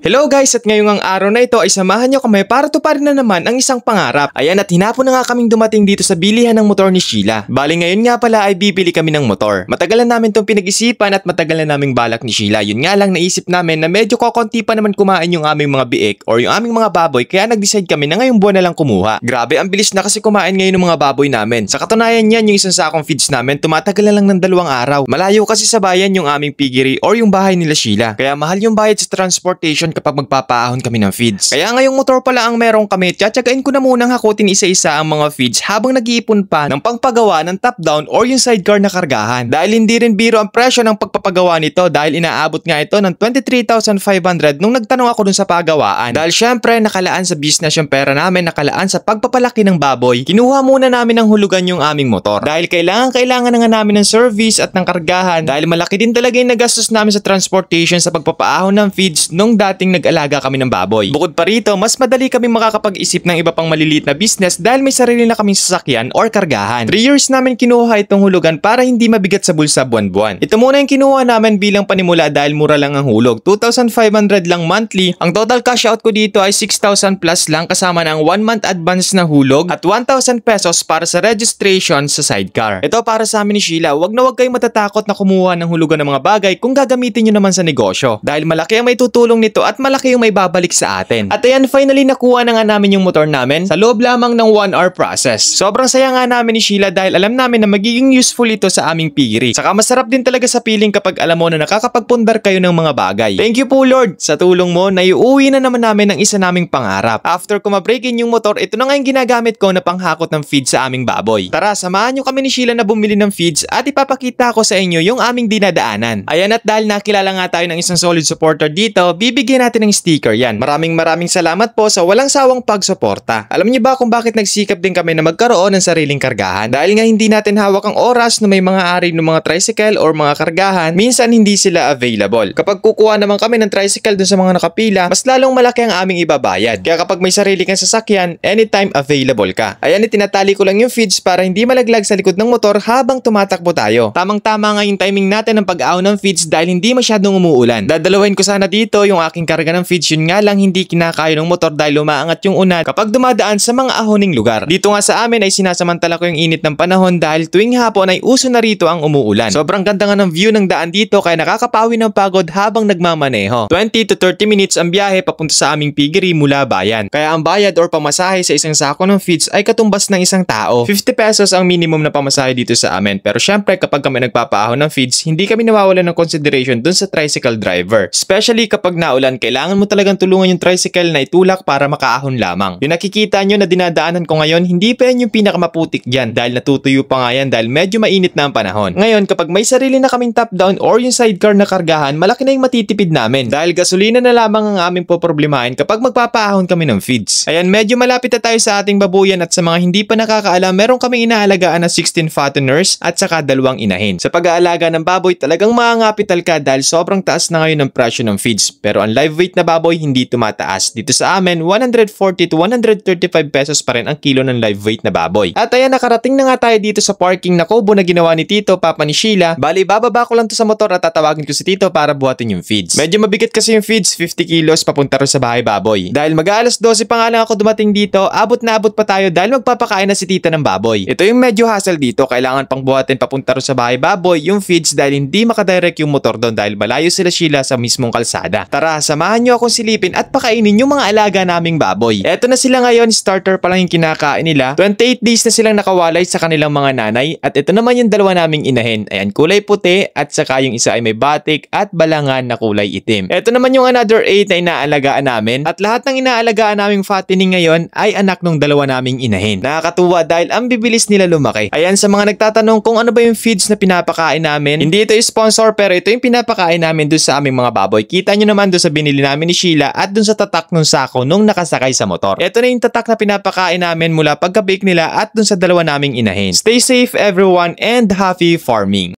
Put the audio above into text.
Hello guys, at ngayong araw na ito ay samahan nyo kami para tuparin na naman ang isang pangarap. Ayan, at hinapon na nga kaming dumating dito sa bilihan ng motor ni Sheila. Bali ngayon nga pala ay bibili kami ng motor. Matagal na namin itong pinag-isipan at matagal na naming balak ni Sheila. Yun nga lang naisip namin na medyo kokonti pa naman kumain yung aming mga biik or yung aming mga baboy, kaya nag-decide kami na ngayong buwan na lang kumuha. Grabe, ang bilis na kasi kumain ngayon ng mga baboy namin. Sa katunayan yan, yung isang sakong feeds namin tumatagal na lang ng 2 araw. Malayo kasi sa bayan yung aming piggery or yung bahay nila Sheila. Kaya mahal yung bayad sa transportation kapag magpapaahon kami ng feeds. Kaya ngayong motor pala ang meron kami, tsatsagain ko na munang hakutin isa-isa ang mga feeds habang nag-iipon pa ng pangpagawa ng top down or yung sidecar na kargahan. Dahil hindi rin biro ang presyo ng pagpapagawa nito dahil inaabot nga ito ng 23,500 nung nagtanong ako dun sa pagawaan. Dahil syempre nakalaan sa business yung pera namin, nakalaan sa pagpapalaki ng baboy, kinuha muna namin ng hulugan yung aming motor. Dahil kailangan na nga namin ng service at ng kargahan dahil malaki din talaga yung nagastos namin sa transportation sa pagpapaahon ng feeds nung dating nag-alaga kami ng baboy. Bukod pa rito, mas madali kami makakapag-isip ng iba pang maliliit na business dahil may sarili na kaming sasakyan or kargahan. 3 years namin kinuha itong hulugan para hindi mabigat sa bulsa buwan-buwan. Ito muna yung kinuha namin bilang panimula dahil mura lang ang hulog. 2,500 lang monthly. Ang total cash out ko dito ay 6,000 plus lang kasama ng 1 month advance na hulog at 1,000 pesos para sa registration sa sidecar. Ito para sa amin ni Sheila, wag na wag kayong matatakot na kumuha ng hulugan ng mga bagay kung gagamitin nyo naman sa negosyo. Dahil malaki ang may tutulong nito at malaki yung may babalik sa atin. At ayan, finally nakuha na nga namin yung motor namin sa loob lamang ng 1 hour process. Sobrang saya nga namin ni Sheila dahil alam namin na magiging useful ito sa aming piggery. Saka masarap din talaga sa piling kapag alam mo na nakakapagpundar kayo ng mga bagay. Thank you po Lord sa tulong mo na iuwi na naman namin ang isa naming pangarap. After ko ma-break in yung motor, ito na nga yung ginagamit ko na panghakot ng feed sa aming baboy. Tara, samahan nyo kami ni Sheila na bumili ng feeds at ipapakita ko sa inyo yung aming dinadaanan. Ayan, at dahil nakilala nga tayo ng isang solid supporter dito, bibigyan natin ng sticker yan. Maraming salamat po sa walang sawang pagsuporta. Alam niyo ba kung bakit nagsikap din kami na magkaroon ng sariling kargahan? Dahil nga hindi natin hawak ang oras na may mga ari ng mga tricycle or mga kargahan, minsan hindi sila available. Kapag kukuha naman kami ng tricycle dun sa mga nakapila, mas lalong malaki ang aming ibabayad. Kaya kapag may sarili kang sasakyan, anytime available ka. Ayan, itinatali ko lang yung feeds para hindi malaglag sa likod ng motor habang tumatakbo tayo. Tamang-tama nga yung timing natin ng pag-aon ng feeds dahil hindi masyadong umuulan. Dadalawahin ko sana dito yung aking karga ng feeds, yun nga lang hindi kinakayo ng motor dahil umaangat yung unad kapag dumadaan sa mga ahoning lugar. Dito nga sa amin ay sinasamantala ko yung init ng panahon dahil tuwing hapon ay uso na rito ang umuulan. Sobrang ganda nga ng view ng daan dito kaya nakakapawi ng pagod habang nagmamaneho. 20 to 30 minutes ang biyahe papunta sa aming piggery mula bayan. Kaya ang bayad or pamasahe sa isang sako ng feeds ay katumbas ng isang tao. 50 pesos ang minimum na pamasahe dito sa amin. Pero syempre kapag kami nagpapaahon ng feeds, hindi kami nawawalan ng consideration dun sa tricycle driver. Especially kapag naulan, kailangan mo talagang tulungan yung tricycle na itulak para makaahon lamang. Yung nakikita nyo na dinadaanan ko ngayon, hindi pa yan yung pinakamaputik dyan dahil natutuyo pa nga yan dahil medyo mainit na ang panahon. Ngayon, kapag may sarili na kaming top down or yung sidecar na kargahan, malaki na yung matitipid namin dahil gasolina na lamang ang aming poproblemahin kapag magpapaahon kami ng feeds. Ayan, medyo malapit na tayo sa ating babuyan at sa mga hindi pa nakakaalam, meron kaming inaalagaan na 16 fatteners at saka 2 inahin. Sa pag-aalaga ng baboy, talagang maangapital ka dahil sobrang taas na ngayon ng presyo ng feeds. Pero ang live weight na baboy hindi tumataas. Dito sa amin, 140 to 135 pesos pa rin ang kilo ng live weight na baboy. At ayan, nakarating na nga tayo dito sa parking na kubo na ginawa ni Tito, papa ni Sheila. Bali, bababa ko lang to sa motor at tatawagin ko si Tito para buhatin yung feeds. Medyo mabigat kasi yung feeds, 50 kilos papunta rin sa bahay baboy. Dahil mag-aalas 12 pa nga lang ako dumating dito, abot na abot pa tayo dahil magpapakain na si Tita ng baboy. Ito yung medyo hassle dito, kailangan pang buhatin papunta rin sa bahay baboy yung feeds dahil hindi makadirect yung motor doon dahil malayo sila Sheila sa mismong kalsada. Tara, samahan nyo akong silipin at pakainin yung mga alaga naming baboy. Eto na sila ngayon, starter pa lang yung kinakain nila. 28 days na silang nakawalay sa kanilang mga nanay at ito naman yung 2 naming inahin. Ayan, kulay puti at saka yung isa ay may batik at balangan na kulay itim. Eto naman yung another 8 na inaalagaan namin at lahat ng inaalagaan naming fattening ngayon ay anak ng 2 naming inahin. Nakakatuwa dahil ang bibilis nila lumaki. Ayan, sa mga nagtatanong kung ano ba yung feeds na pinapakain namin, hindi ito yung sponsor pero ito yung pinapakain namin doon sa aming mga baboy. Kita nyo naman doon sa binili namin ni Sheila at dun sa tatak ng sako nung nakasakay sa motor. Ito na yung tatak na pinapakain namin mula pagka-bake nila at dun sa 2 naming inahin. Stay safe everyone and happy farming!